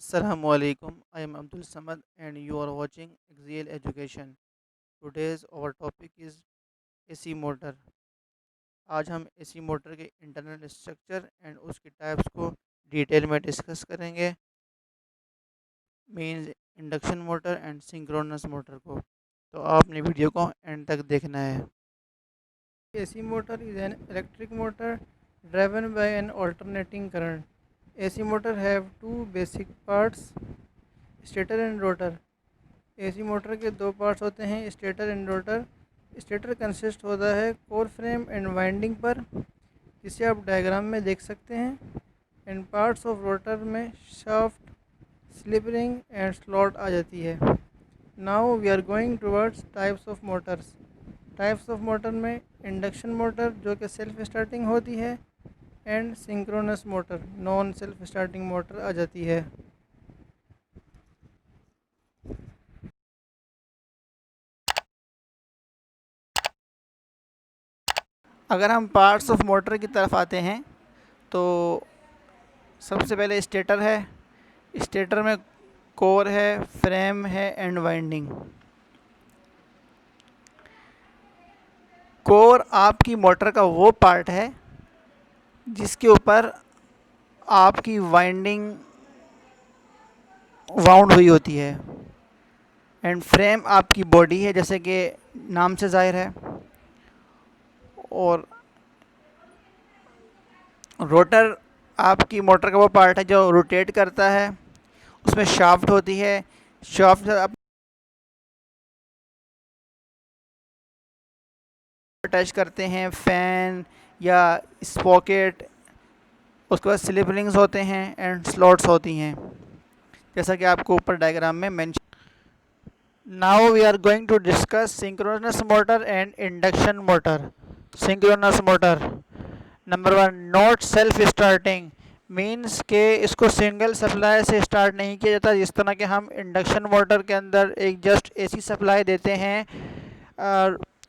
Assalamualaikum. I am Abdul Samad and you are watching Axial Education. Today's our topic is AC motor. आज हम AC motor के internal structure and उसकी types को detail में discuss करेंगे। Means induction motor and synchronous motor को। तो आपने वीडियो को एंड तक देखना है। AC motor is an electric motor driven by an alternating current. AC motor have two basic parts, stator and rotor. AC motor के दो पार्ट्स होते हैं, stator and rotor. Stator consist होता है कोर फ्रेम एंड वाइंडिंग पर, जिसे आप diagram में देख सकते हैं। एंड पार्ट्स ऑफ रोटर में shaft, slip ring and slot आ जाती है। Now we are going towards types of motors. Types of motor में इंडक्शन मोटर जो कि सेल्फ स्टार्टिंग होती है and synchronous motor non self starting motor आ जाती है। अगर हम पार्ट्स ऑफ मोटर की तरफ आते हैं तो सबसे पहले स्टेटर है। स्टेटर में कोर है, फ्रेम है एंड वाइंडिंग। कोर आपकी मोटर का वो पार्ट है जिसके ऊपर आपकी वाइंडिंग वाउंड हुई होती है। एंड फ्रेम आपकी बॉडी है, जैसे कि नाम से जाहिर है। और रोटर आपकी मोटर का वो पार्ट है जो रोटेट करता है। उसमें शाफ्ट होती है। शाफ्ट आप अटैच करते हैं, फैन या स्पॉकेट। उसके बाद स्लिप रिंग्स होते हैं एंड स्लॉट्स होती हैं, जैसा कि आपको ऊपर डायग्राम में mention. Now we are going to discuss synchronous motor and induction motor. Synchronous motor number 1, not self starting. Means के इसको सिंगल सप्लाई से स्टार्ट नहीं किया जाता, जिस तरह के हम इंडक्शन मोटर के अंदर एक जस्ट एसी सप्लाई देते हैं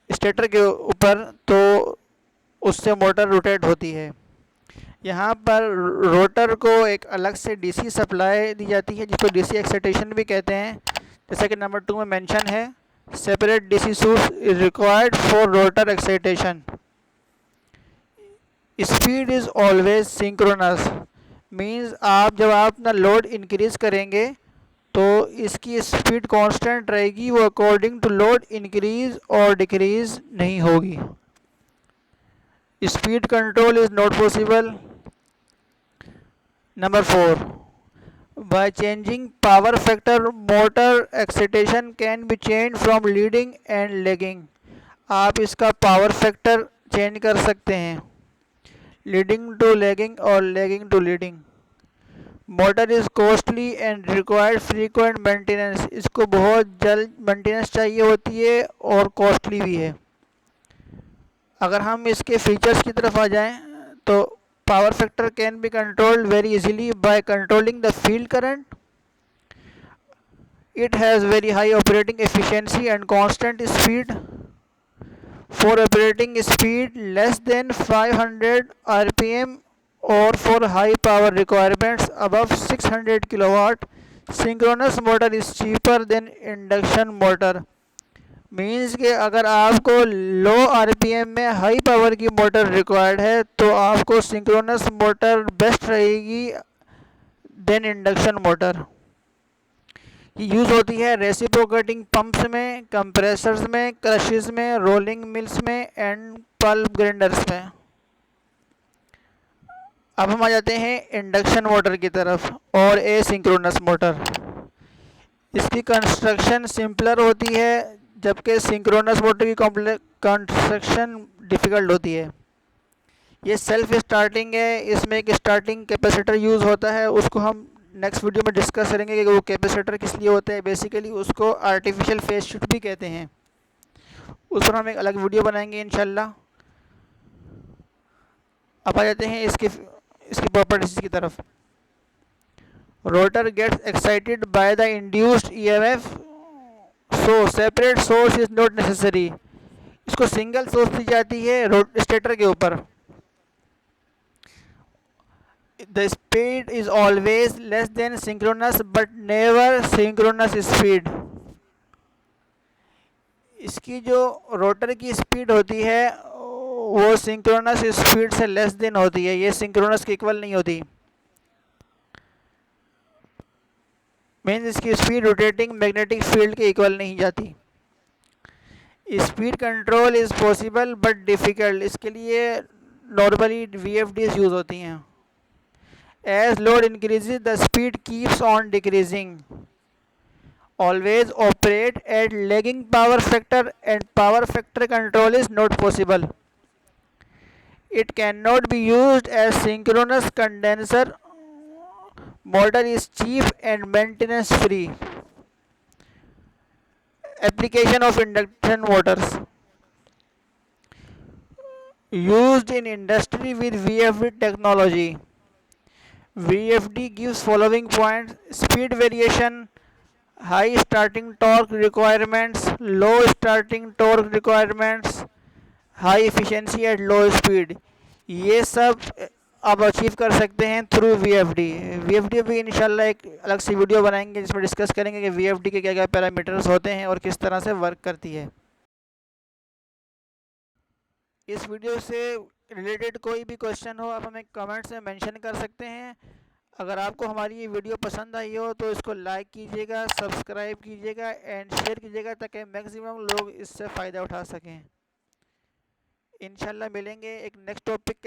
स्टेटर के ऊपर, तो उससे मोटर रोटेट होती है। यहाँ पर रोटर को एक अलग से डीसी सप्लाई दी जाती है, जिसको डीसी एक्साइटेशन भी कहते हैं। जैसा कि नंबर 2 में मेंशन है, separate DC source is required for rotor excitation. Speed is always synchronous. Means आप जब आप अपना लोड इंक्रीज़ करेंगे तो इसकी स्पीड कांस्टेंट रहेगी, वो अकॉर्डिंग टू लोड इंक्रीज़ और डिक्रीज़ नहीं होगी। Speed control is not possible. Number 4, by changing power factor motor excitation can be change from leading and lagging. आप इसका पावर फैक्टर चेंज कर सकते हैं, लीडिंग टू लैगिंग और lagging to leading. Motor is costly and required frequent maintenance. इसको बहुत जल्द maintenance चाहिए होती है और कॉस्टली भी है। अगर हम इसके फीचर्स की तरफ आ जाएं तो power factor can be controlled very easily by controlling the field current. It has very high operating efficiency and constant speed. For operating speed less than 500 rpm or for high power requirements above 600 kilowatt, synchronous motor is cheaper than induction motor. Means कि अगर आपको लो RPM में high power की motor required है तो आपको synchronous motor best रहेगी then induction motor. ये यूज़ होती है रेसिप्रोकेटिंग पंप्स में, कंप्रेसर्स में, क्रशेस में, रोलिंग मिल्स में एंड पल्प ग्राइंडर्स में। अब हम आ जाते हैं इंडक्शन मोटर की तरफ और एसिंक्रोनस मोटर। इसकी कंस्ट्रक्शन सिंपलर होती है, जबकि सिंक्रोनस मोटर की कंस्ट्रक्शन डिफ़िकल्ट होती है। ये सेल्फ स्टार्टिंग है, इसमें एक स्टार्टिंग कैपेसिटर यूज़ होता है। उसको हम नेक्स्ट वीडियो में डिस्कस करेंगे कि वो कैपेसिटर किस लिए होता है। बेसिकली उसको आर्टिफिशियल फेज शिफ्ट भी कहते हैं, उस पर हम एक अलग वीडियो बनाएंगे इंशाल्लाह। अब आ जाते हैं इसकी प्रॉपर्टीज की तरफ। Rotor gets excited by the induced EMF, so separate source is not necessary. इसको सिंगल सोर्स दी जाती है स्टेटर के ऊपर। The speed is always less than synchronous but never synchronous speed. इसकी जो रोटर की स्पीड होती है वो सिंक्रोनस स्पीड से लेस देन होती है, ये सिंक्रोनस के इक्वल नहीं होती। मीन्स इसकी स्पीड रोटेटिंग मैग्नेटिक फील्ड के इक्वल नहीं जाती। Speed control is possible but difficult, इसके लिए नॉर्मली VFDs यूज़ होती हैं। As load increases the speed keeps on decreasing. Always operate at lagging power factor and power factor control is not possible. It cannot be used as synchronous condenser. Motor is cheap and maintenance free. Application of induction motors used in industry with VFD technology. VFD gives following points: speed variation, high starting torque requirements, low starting torque requirements, high efficiency at low speed. ये सब आप achieve कर सकते हैं through VFD। VFD भी इंशाल्लाह एक अलग सी वीडियो बनाएंगे जिसमें डिस्कस करेंगे कि VFD के क्या क्या पैरामीटर्स होते हैं और किस तरह से वर्क करती है। इस वीडियो से रिलेटेड कोई भी क्वेश्चन हो आप हमें कमेंट्स में मेंशन कर सकते हैं। अगर आपको हमारी ये वीडियो पसंद आई हो तो इसको लाइक कीजिएगा, सब्सक्राइब कीजिएगा एंड शेयर कीजिएगा ताकि मैक्सिमम लोग इससे फ़ायदा उठा सकें। इंशाल्लाह मिलेंगे एक नेक्स्ट टॉपिक के